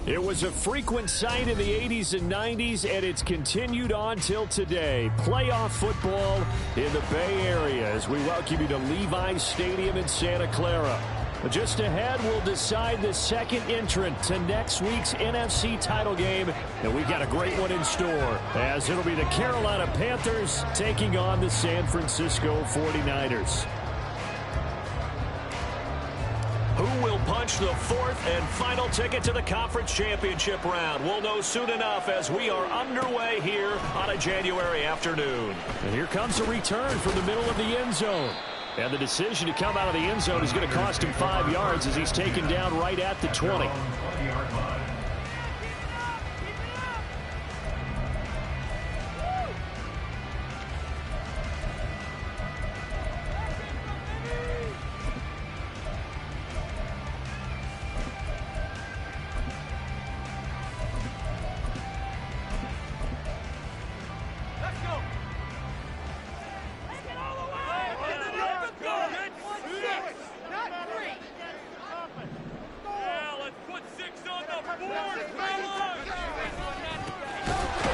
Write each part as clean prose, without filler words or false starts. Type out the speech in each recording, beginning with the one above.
It was a frequent sight in the 80s and 90s, and it's continued on till today. Playoff football in the Bay Area as we welcome you to Levi's Stadium in Santa Clara. Just ahead, we'll decide the second entrant to next week's NFC title game, and we've got a great one in store, as it'll be the Carolina Panthers taking on the San Francisco 49ers. Who will punch the fourth and final ticket to the conference championship round? We'll know soon enough as we are underway here on a January afternoon. And here comes a return from the middle of the end zone. And the decision to come out of the end zone is going to cost him 5 yards as he's taken down right at the 20.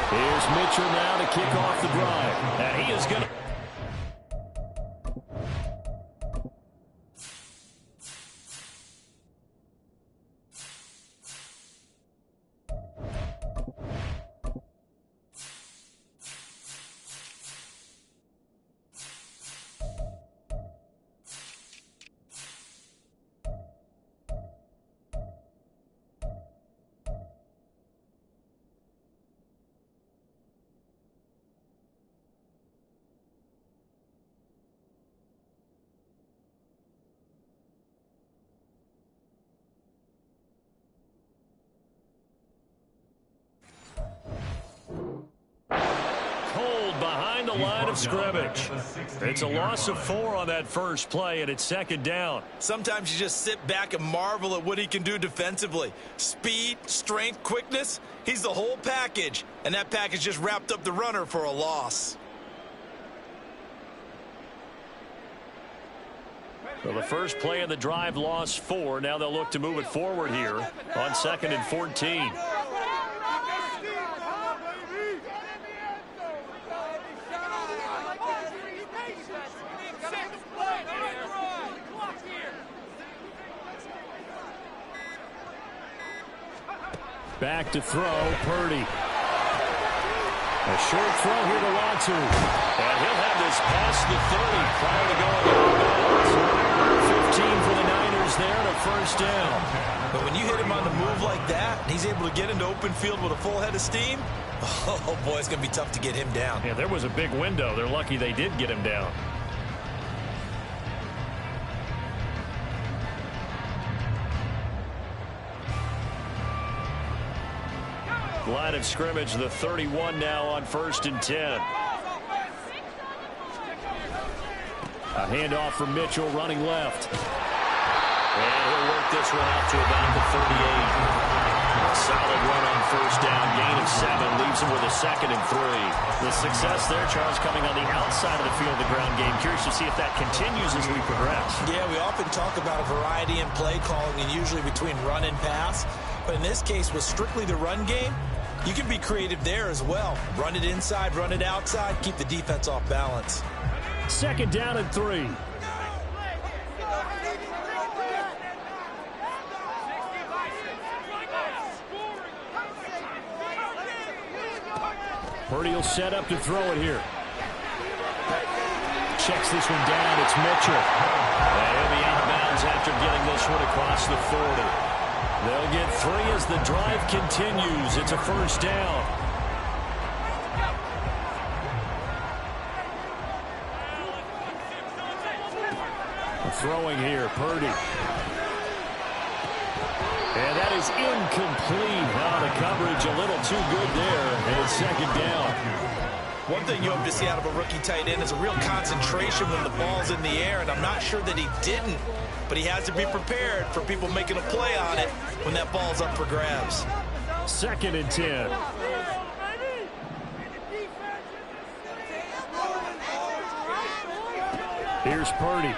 Here's Mitchell now to kick off the drive. And he is going to... behind the line of scrimmage. It's a loss of 4 on that first play, and it's second down. Sometimes you just sit back and marvel at what he can do defensively. Speed, strength, quickness, he's the whole package. And that package just wrapped up the runner for a loss. Well, the first play of the drive lost 4. Now they'll look to move it forward here on 2nd and 14. Back to throw, Purdy. A short throw here to Latu. And he'll have this past the 30 prior to going out of bounds. 15 for the Niners there and a first down. But when you hit him on the move like that, and he's able to get into open field with a full head of steam, oh boy, it's going to be tough to get him down. Yeah, there was a big window. They're lucky they did get him down. Line of scrimmage, the 31 now on 1st and 10. A handoff from Mitchell running left. And he'll work this one out to about the 38. A solid run on first down, gain of 7, leaves him with a 2nd and 3. The success there, Charles, coming on the outside of the field, the ground game. Curious to see if that continues as we progress. Yeah, we often talk about a variety in play calling and usually between run and pass. But in this case, with strictly the run game, you can be creative there as well. Run it inside, run it outside, keep the defense off balance. 2nd down and 3. Purdy will set up to throw it here. Checks this one down. It's Mitchell. And he'll be out of bounds after getting this one across the 40. They'll get 3 as the drive continues. It's a first down. Throwing here, Purdy. And that is incomplete. Now the coverage a little too good there. And it's 2nd down. One thing you hope to see out of a rookie tight end is a real concentration when the ball's in the air, and I'm not sure that he didn't, but he has to be prepared for people making a play on it when that ball's up for grabs. 2nd and 10. Here's Purdy.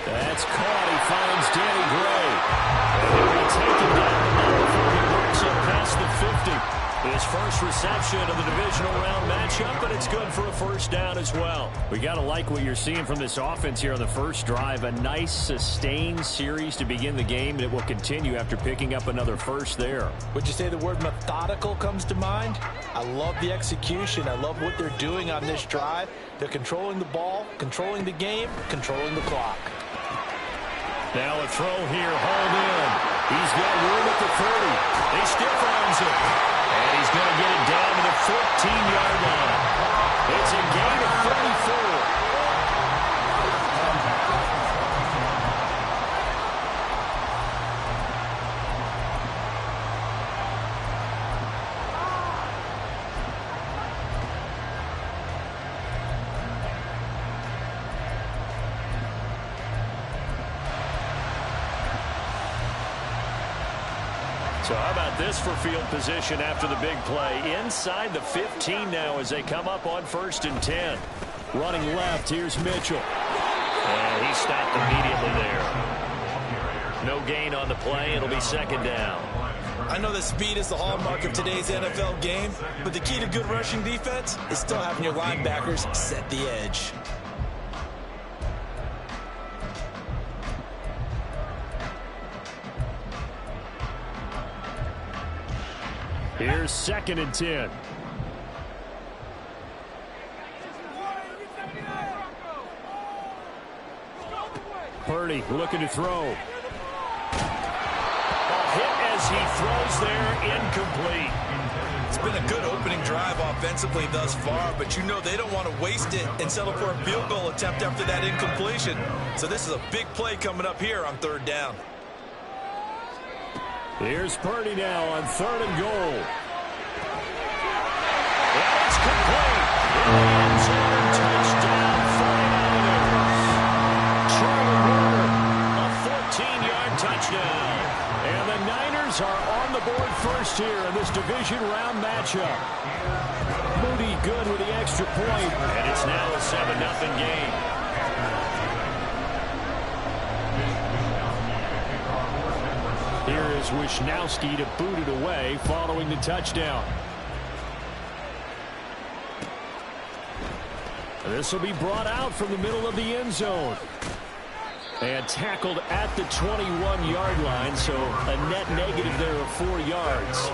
That's caught. He finds Danny Gray. And he'll be His first reception of the divisional round matchup, and it's good for a first down as well. We got to like what you're seeing from this offense here on the first drive. A nice, sustained series to begin the game, and it will continue after picking up another first there. Would you say the word methodical comes to mind? I love the execution. I love what they're doing on this drive. They're controlling the ball, controlling the game, controlling the clock. Now a throw here, hauled in. He's got room at the 30. They stiff arms it. And he's going to get it down to the 14-yard line. It's a gain of 34. So how about this for field position after the big play? Inside the 15 now as they come up on 1st and 10. Running left, here's Mitchell. And he stopped immediately there. No gain on the play. It'll be 2nd down. I know that speed is the hallmark of today's NFL game, but the key to good rushing defense is still having your linebackers set the edge. Here's 2nd and 10. Purdy looking to throw. Hit as he throws there, incomplete. It's been a good opening drive offensively thus far, but you know they don't want to waste it and settle for a field goal attempt after that incompletion. So this is a big play coming up here on 3rd down. Here's Purdy now on 3rd and goal. And it's complete. End zone touchdown 49ers. Charlie Warner, a 14-yard touchdown. And the Niners are on the board first here in this division round matchup. Moody good with the extra point. And it's now a 7-0 game. Here is Wisnowski to boot it away following the touchdown. This will be brought out from the middle of the end zone. And tackled at the 21-yard line, so a net negative there of 4 yards.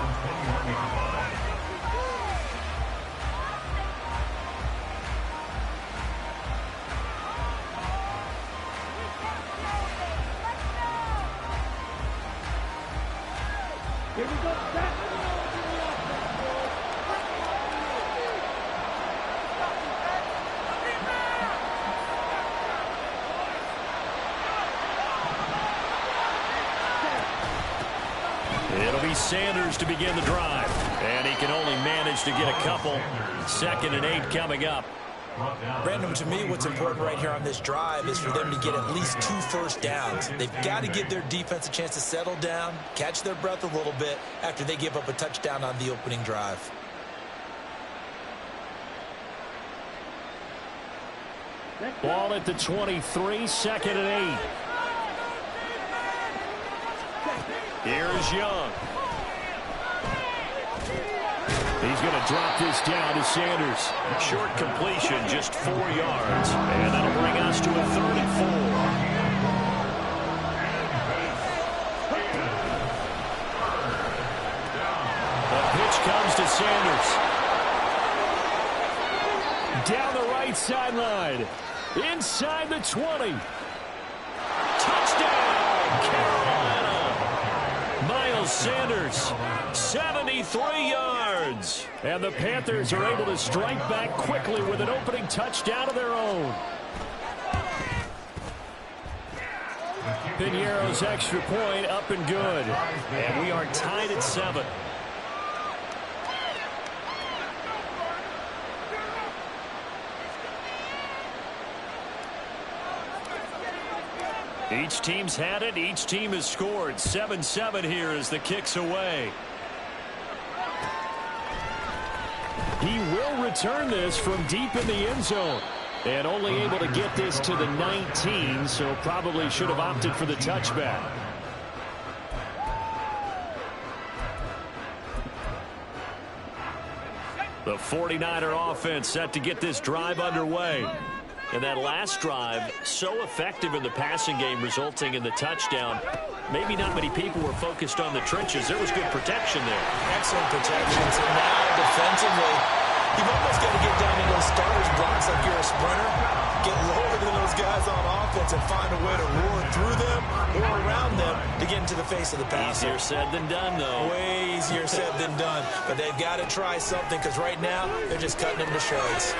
It'll be Sanders to begin the drive. And he can only manage to get a couple. 2nd and 8 coming up. Brandon, to me, what's important right here on this drive is for them to get at least 2 first downs. They've got to give their defense a chance to settle down, catch their breath a little bit after they give up a touchdown on the opening drive. Ball at the 23, 2nd and 8. Here's Young. He's going to drop this down to Sanders. Short completion, just 4 yards. And that'll bring us to a 3rd and 4. The pitch comes to Sanders. Down the right sideline. Inside the 20. Touchdown, Carolina. Miles Sanders, 73 yards. And the Panthers are able to strike back quickly with an opening touchdown of their own. Piñeiro's extra point up and good. And we are tied at 7. Each team's had it. Each team has scored. 7-7 here as the kick's away. He will return this from deep in the end zone. And only able to get this to the 19, so probably should have opted for the touchback. The 49er offense set to get this drive underway. And that last drive, so effective in the passing game, resulting in the touchdown. Maybe not many people were focused on the trenches. There was good protection there. Excellent protection. So now defensively, you've almost got to get down in those starters blocks like you're a sprinter. Get lower than those guys on offense and find a way to roar through them or around them to get into the face of the passer. Easier said than done, though. Way easier said than done. But they've got to try something because right now they're just cutting them to shreds.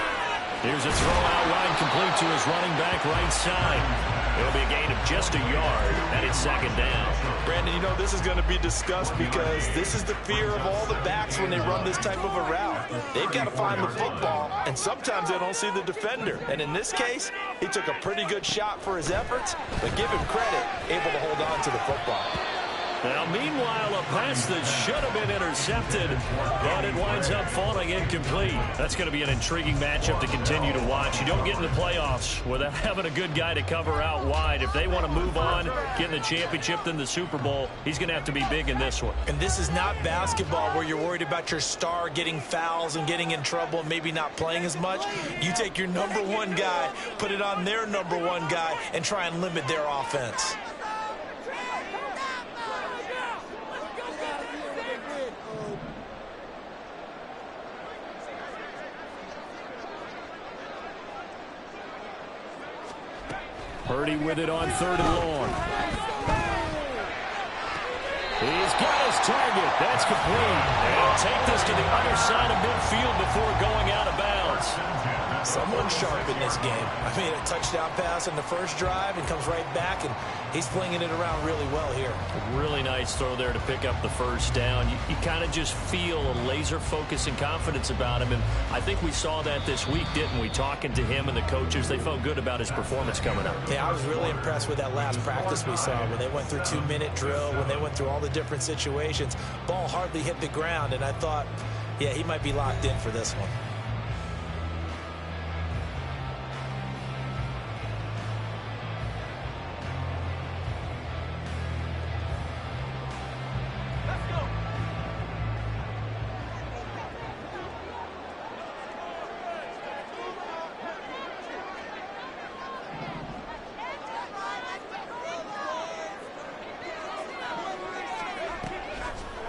Here's a throw out wide, complete to his running back right side. It'll be a gain of just a yard, and it's second down. Brandon, you know this is going to be discussed because this is the fear of all the backs when they run this type of a route. They've got to find the football, and sometimes they don't see the defender. And in this case, he took a pretty good shot for his efforts, but give him credit, able to hold on to the football. Now, meanwhile, a pass that should have been intercepted, but it winds up falling incomplete. That's going to be an intriguing matchup to continue to watch. You don't get in the playoffs without having a good guy to cover out wide. If they want to move on, get in the championship, then the Super Bowl, he's going to have to be big in this one. And this is not basketball where you're worried about your star getting fouls and getting in trouble and maybe not playing as much. You take your number one guy, put it on their number one guy, and try and limit their offense. Purdy with it on 3rd and long. He's got his target. That's complete. And take this to the other side of midfield before going out of bounds. Someone sharp in this game. I mean, a touchdown pass in the first drive and comes right back, and he's flinging it around really well here. Really nice throw there to pick up the first down. You kind of just feel a laser focus and confidence about him, and I think we saw that this week, didn't we? Talking to him and the coaches, they felt good about his performance coming up. Yeah, I was really impressed with that last practice we saw when they went through 2-minute drill, when they went through all the different situations. Ball hardly hit the ground, and I thought, yeah, he might be locked in for this one.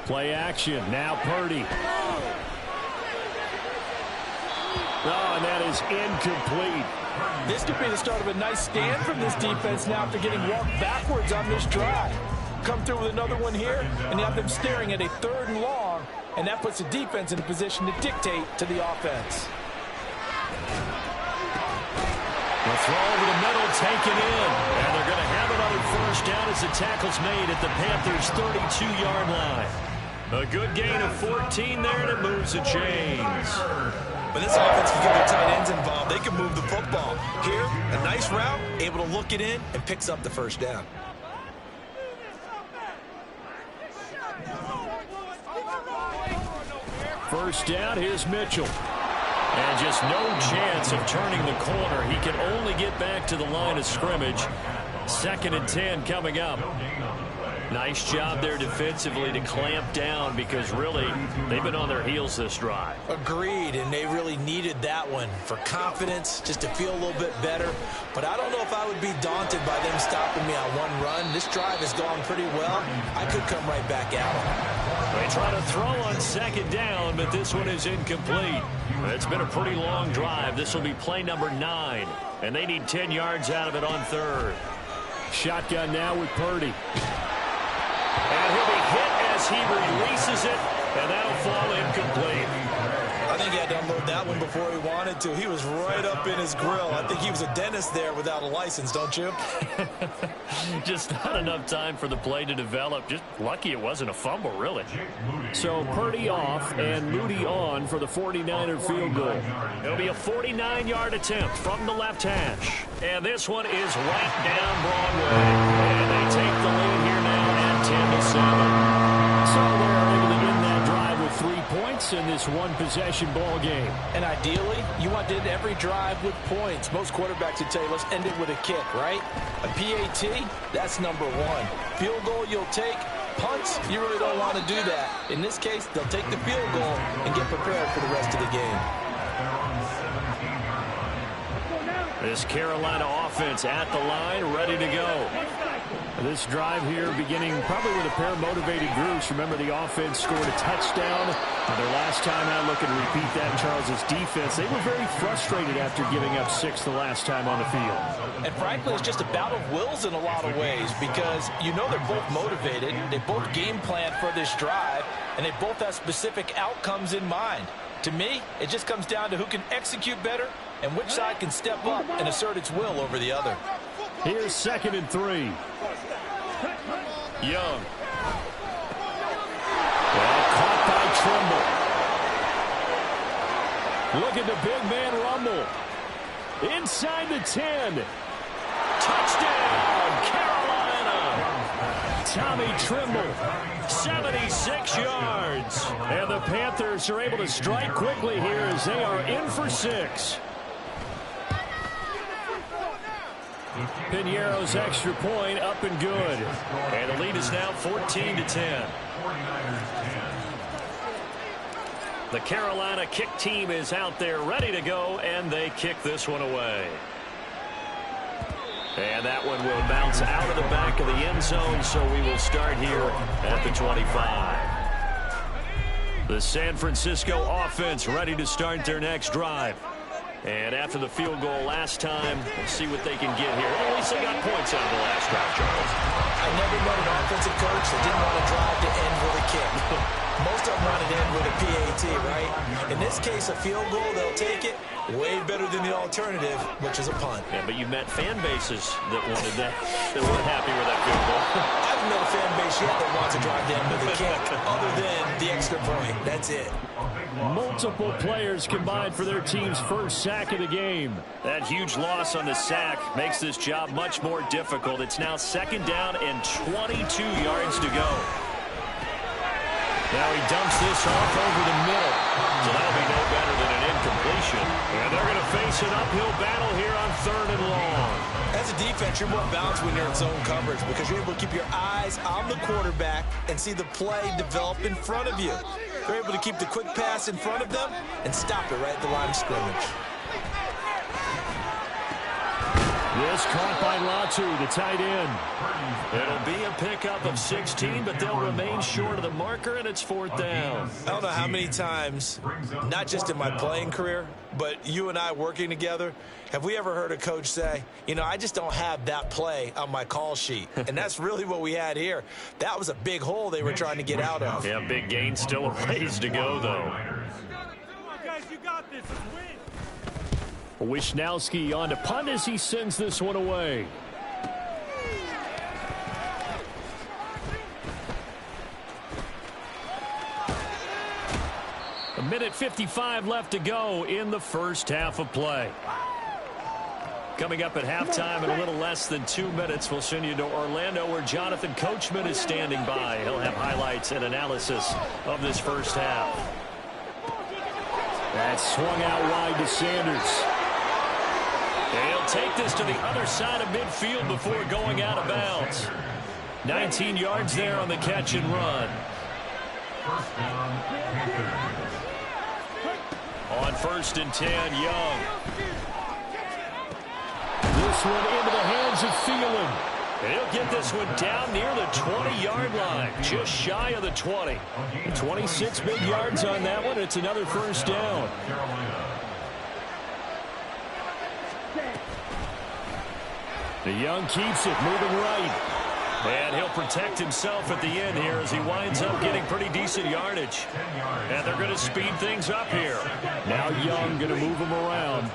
Play action. Now Purdy. Oh, and that is incomplete. This could be the start of a nice stand from this defense now after getting walked backwards on this drive. Come through with another one here, and you have them staring at a 3rd and long, and that puts the defense in a position to dictate to the offense. The throw over the middle, taken in. And they're going to have another first down as the tackle's made at the Panthers' 32-yard line. A good gain of 14 there, and it moves the chains. But this offense can get their tight ends involved. They can move the football. Here, a nice route, able to look it in, and picks up the first down. First down, here's Mitchell. And just no chance of turning the corner. He can only get back to the line of scrimmage. 2nd and 10 coming up. Nice job there defensively to clamp down because really they've been on their heels this drive. Agreed, and they really needed that one for confidence, just to feel a little bit better. But I don't know if I would be daunted by them stopping me on one run. This drive has gone pretty well. I could come right back at them. They try to throw on 2nd down, but this one is incomplete. It's been a pretty long drive. This will be play number 9, and they need 10 yards out of it on 3rd. Shotgun now with Purdy. And he'll be hit as he releases it, and that'll fall incomplete. I think he had to unload that one before he wanted to. He was right up in his grill. I think he was a dentist there without a license, don't you? Just not enough time for the play to develop. Just lucky it wasn't a fumble, really. So Purdy off and Moody on for the 49er field goal. It'll be a 49-yard attempt from the left hash. And this one is right down Broadway. And they take the lead here now at 10-7. So they're able to end that drive with 3 points in this one-possession ball game. And ideally, you want to end every drive with points. Most quarterbacks would tell you, let's end it with a kick, right? A PAT, that's number 1. Field goal you'll take, punts, you really don't want to do that. In this case, they'll take the field goal and get prepared for the rest of the game. This Carolina offense at the line, ready to go. This drive here beginning probably with a pair of motivated groups. Remember, the offense scored a touchdown. Their last time out, look and repeat that. Charles's defense, they were very frustrated after giving up 6 the last time on the field. And frankly, it's just a bout of wills in a lot of ways because you know they're both motivated. They both game plan for this drive, and they both have specific outcomes in mind. To me, it just comes down to who can execute better and which side can step up and assert its will over the other. Here's 2nd and 3. Young. Well, caught by Trimble. Look at the big man rumble. Inside the 10. Touchdown, Carolina. Tommy Trimble, 76 yards. And the Panthers are able to strike quickly here as they are in for 6. Piñeiro's extra point up and good. And the lead is now 14-10. The Carolina kick team is out there ready to go, and they kick this one away. And that one will bounce out of the back of the end zone, so we will start here at the 25. The San Francisco offense ready to start their next drive. And after the field goal last time, we'll see what they can get here. At least they got points out of the last drive, Charles. I never met an offensive coach that didn't want to drive to end with a kick. Most of them want to end with a PAT, right? In this case, a field goal, they'll take it. Way better than the alternative, which is a punt. Yeah, but you've met fan bases that wanted that, that weren't happy with that field goal. I've met a fan base yet that wants to drive to end with a kick, other than the extra point. That's it. Multiple players combined for their team's first sack of the game. That huge loss on the sack makes this job much more difficult. It's now 2nd down and 22 yards to go. Now he dumps this off over the middle. So that'll be no better than an incompletion. And they're going to face an uphill battle here on 3rd and long. As a defense, you're more balanced when you're in zone coverage because you're able to keep your eyes on the quarterback and see the play develop in front of you. They're able to keep the quick pass in front of them and stop it right at the line of scrimmage. This caught by Latu, the tight end. It'll be a pickup of 16, but they'll remain short of the marker, and it's 4th down. I don't know how many times, not just in my playing career, but you and I working together, have we ever heard a coach say, you know, I just don't have that play on my call sheet. And that's really what we had here. That was a big hole they were trying to get out of. Yeah, big gain, still a ways to go, though. Come on, guys, you got this. Let's win. Wisnowski on to punt as he sends this one away. A minute 55 left to go in the first half of play. Coming up at halftime in a little less than 2 minutes, we'll send you to Orlando where Jonathan Coachman is standing by. He'll have highlights and analysis of this first half. That swung out wide to Sanders. And he'll take this to the other side of midfield before going out of bounds. 19 yards there on the catch and run. On 1st and 10, Young. This one into the hands of Thielen. And he'll get this one down near the 20-yard line, just shy of the 20. 26 big yards on that one. It's another first down. The Young keeps it, moving right. And he'll protect himself at the end here as he winds up getting pretty decent yardage. And they're going to speed things up here. Now Young going to move him around.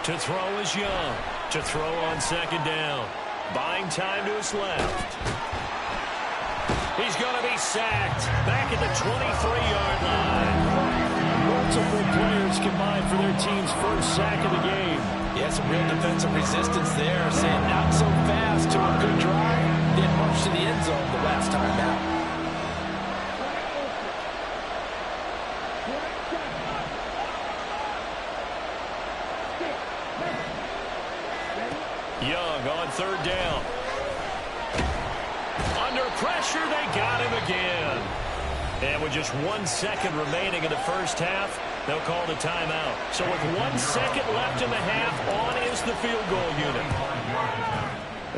To throw is Young. To throw on 2nd down. Buying time to his left. He's going to be sacked back at the 23-yard line. Multiple players combined for their team's first sack of the game. Yeah, some real defensive resistance there. Saying not so fast to a good drive. Didn't march to the end zone the last time out. Young on third down. Under pressure, they got him again. And with just 1 second remaining in the first half, they'll call the timeout. So with 1 second left in the half, on is the field goal unit.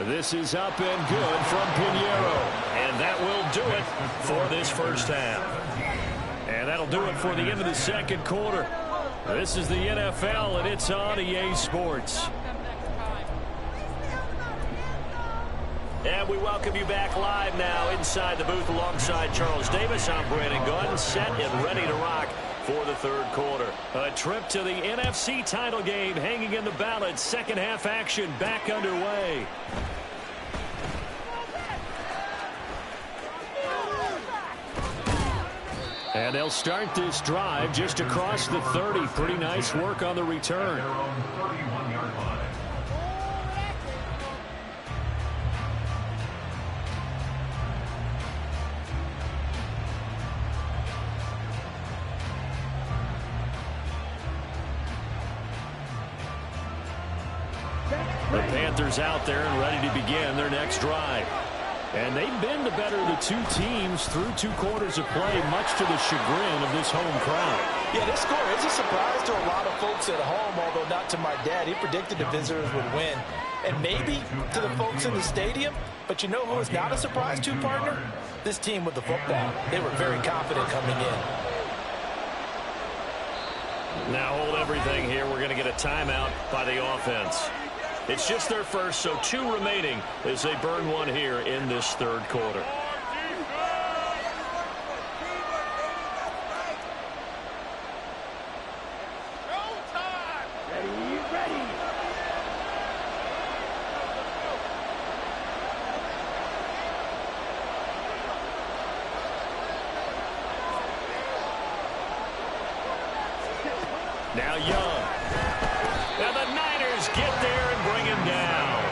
This is up and good from Pinheiro. And that will do it for this first half. And that'll do it for the end of the second quarter. This is the NFL, and it's on EA Sports. And we welcome you back live now inside the booth alongside Charles Davis. I'm Brandon Gunn, set and ready to rock for the third quarter. A trip to the NFC title game hanging in the balance. Second half action back underway. And they'll start this drive just across the 30. Pretty nice work on the return. The Panthers out there and ready to begin their next drive. And they've been the better of the two teams through 2 quarters of play, much to the chagrin of this home crowd. Yeah, this score is a surprise to a lot of folks at home, although not to my dad. He predicted the visitors would win. And maybe to the folks in the stadium. But you know who is not a surprise to, partner? This team with the football. They were very confident coming in. Now hold everything here. We're going to get a timeout by the offense. It's just their first, so 2 remaining as they burn 1 here in this third quarter. Now Young. Now the Niners get there and bring him down.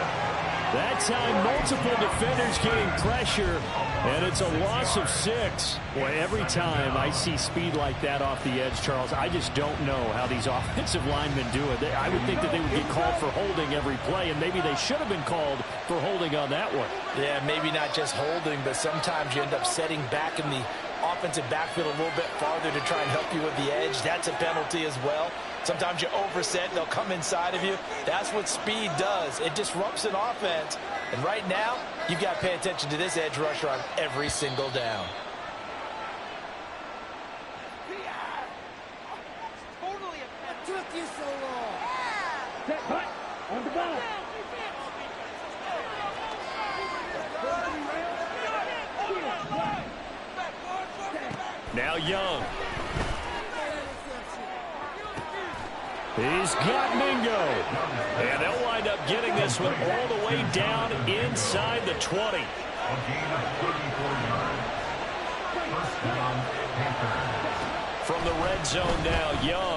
That time, multiple defenders getting pressure, and it's a loss of 6. Boy, every time I see speed like that off the edge, Charles, I just don't know how these offensive linemen do it. I would think that they would get called for holding every play, and maybe they should have been called for holding on that one. Yeah, maybe not just holding, but sometimes you end up setting back in the offensive backfield a little bit farther to try and help you with the edge. That's a penalty as well. Sometimes you overset, they'll come inside of you. That's what speed does. It disrupts an offense. And right now, you've got to pay attention to this edge rusher on every single down. What took you so long? Set hut on the ball. Now Young. He's got Mingo. And they'll wind up getting this one all the way down inside the 20. From the red zone now, Young.